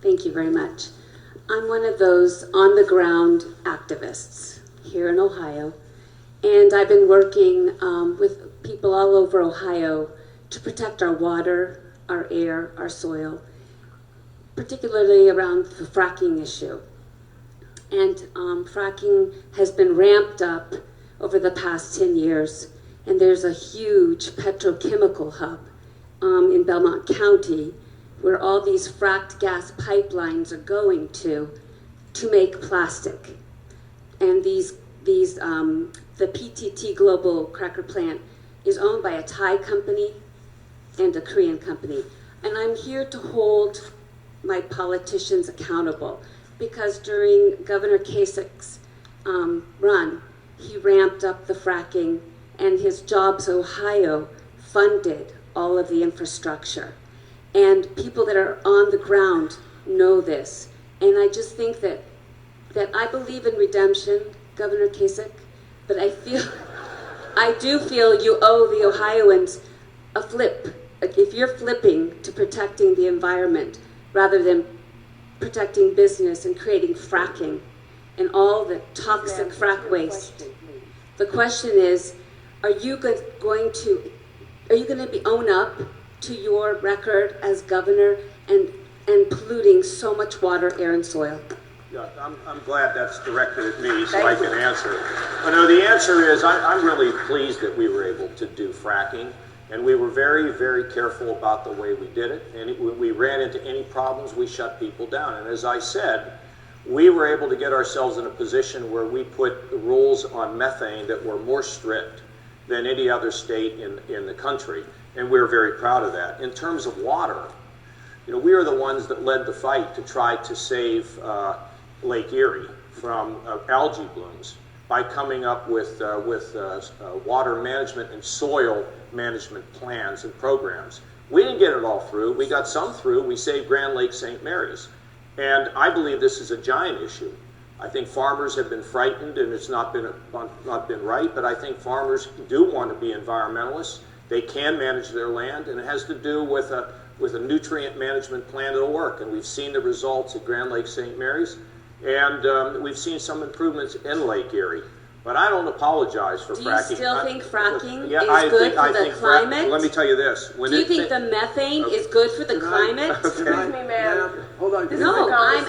Thank you very much. I'm one of those on-the-ground activists here in Ohio, and I've been working with people all over Ohio to protect our water, our air, our soil, particularly around the fracking issue. And fracking has been ramped up over the past 10 years, and there's a huge petrochemical hub in Belmont County where all these fracked gas pipelines are going to make plastic. And the PTT Global Cracker Plant is owned by a Thai company and a Korean company. And I'm here to hold my politicians accountable because during Governor Kasich's run, he ramped up the fracking, and his JobsOhio funded all of the infrastructure. And people that are on the ground know this. And I just think that I believe in redemption, Governor Kasich, but I do feel you owe the Ohioans a flip. Like if you're flipping to protecting the environment rather than protecting business and creating fracking and all the toxic frack waste. The question is, are you going to own up to your record as governor and polluting so much water, air, and soil? Yeah, I'm glad that's directed at me so I can answer. But no, the answer is I'm really pleased that we were able to do fracking, and we were very, very careful about the way we did it. And when we ran into any problems, we shut people down. And as I said, we were able to get ourselves in a position where we put rules on methane that were more strict than any other state in the country. And we're very proud of that. In terms of water, you know, we are the ones that led the fight to try to save Lake Erie from algae blooms by coming up with water management and soil management plans and programs. We didn't get it all through. We got some through. We saved Grand Lake St. Mary's. And I believe this is a giant issue. I think farmers have been frightened and it's not been right, but I think farmers do want to be environmentalists. They can manage their land, and it has to do with a nutrient management plan that'll work. And we've seen the results at Grand Lake St. Mary's, and we've seen some improvements in Lake Erie. But I don't apologize for fracking. Do you still think fracking is good for the climate? Let me tell you this. Do you think the methane is good for the climate? Excuse me, ma'am. Hold on. No, I'm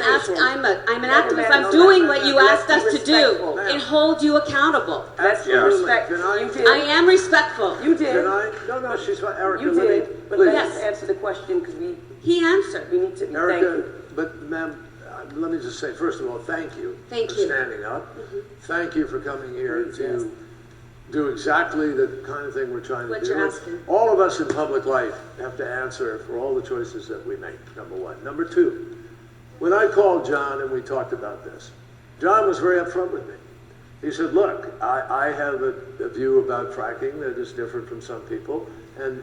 an activist. I'm doing what you asked us to do and hold you accountable. That's respectful. I am respectful. You did. No, she's Erika. You did. But let's answer the question because he answered. We need to be Erika, but ma'am, let me just say, first of all, thank you for standing up. Thank you for coming here to do exactly the kind of thing we're trying to do. You're asking. All of us in public life have to answer for all the choices that we make, number one. Number two, when I called John and we talked about this, John was very upfront with me. He said, look, I have a view about fracking that is different from some people. And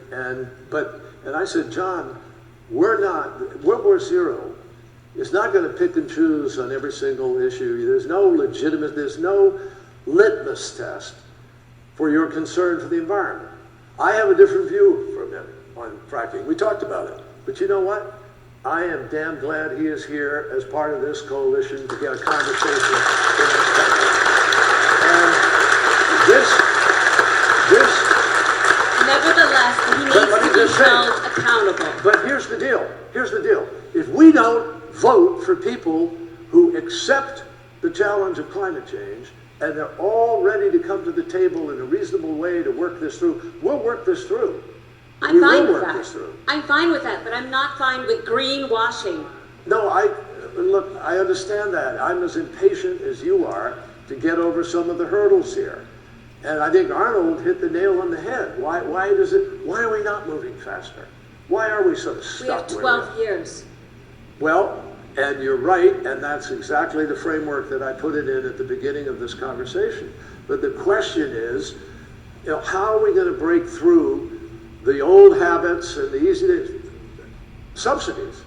I said, John, WWZero is not going to pick and choose on every single issue. There's no litmus test for your concern for the environment. I have a different view from him on fracking. We talked about it. But you know what? I am damn glad he is here as part of this coalition to get a conversation in this country. And this Nevertheless, he needs to be held accountable. But here's the deal. If we don't vote for people who accept the challenge of climate change and they're all ready to come to the table in a reasonable way to work this through, we'll work this through. I'm fine with that. I'm fine with that, but I'm not fine with greenwashing. No, look, I understand that. I'm as impatient as you are to get over some of the hurdles here. And I think Arnold hit the nail on the head. Why are we not moving faster? Why are we so stuck? We have 12 years. Well, and you're right, and that's exactly the framework that I put it in at the beginning of this conversation. But the question is, how are we going to break through the old habits and the easy subsidies?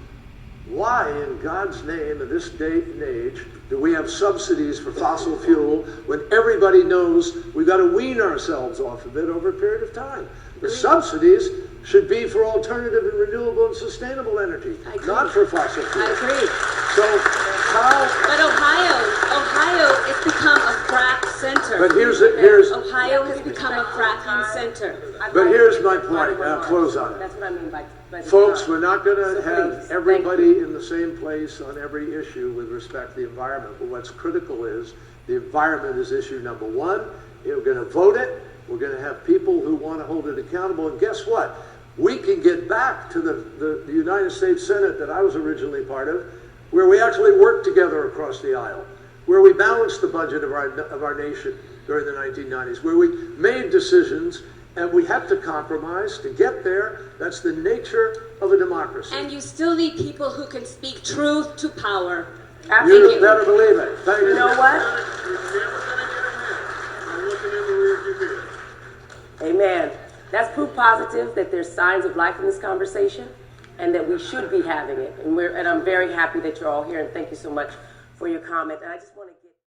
Why, in God's name, in this day and age, do we have subsidies for fossil fuel when everybody knows we've got to wean ourselves off of it over a period of time? The subsidies should be for alternative and renewable and sustainable energy, I agree. not for fossil I fuels. agree. So how, But Ohio has become a frack center. but here's Ohio has become a fracking center. but here's my point, and I'll close on it. That's what I mean by Folks, design. we're not going So to please, have thank everybody in the same place on every issue with respect to the environment. But what's critical is the environment is issue number one. We're going to vote it. We're going to have people who want to hold it accountable. And guess what? We can get back to the United States Senate that I was originally part of, where we actually worked together across the aisle, where we balanced the budget of our nation during the 1990s, where we made decisions. And we have to compromise to get there. That's the nature of a democracy. And you still need people who can speak truth to power. Absolutely. You better believe it. Thank you. You know what? You're never gonna get ahead by looking in the rearview mirror. Amen. That's proof positive that there's signs of life in this conversation and that we should be having it. And I'm very happy that you're all here, and thank you so much for your comment. And I just want to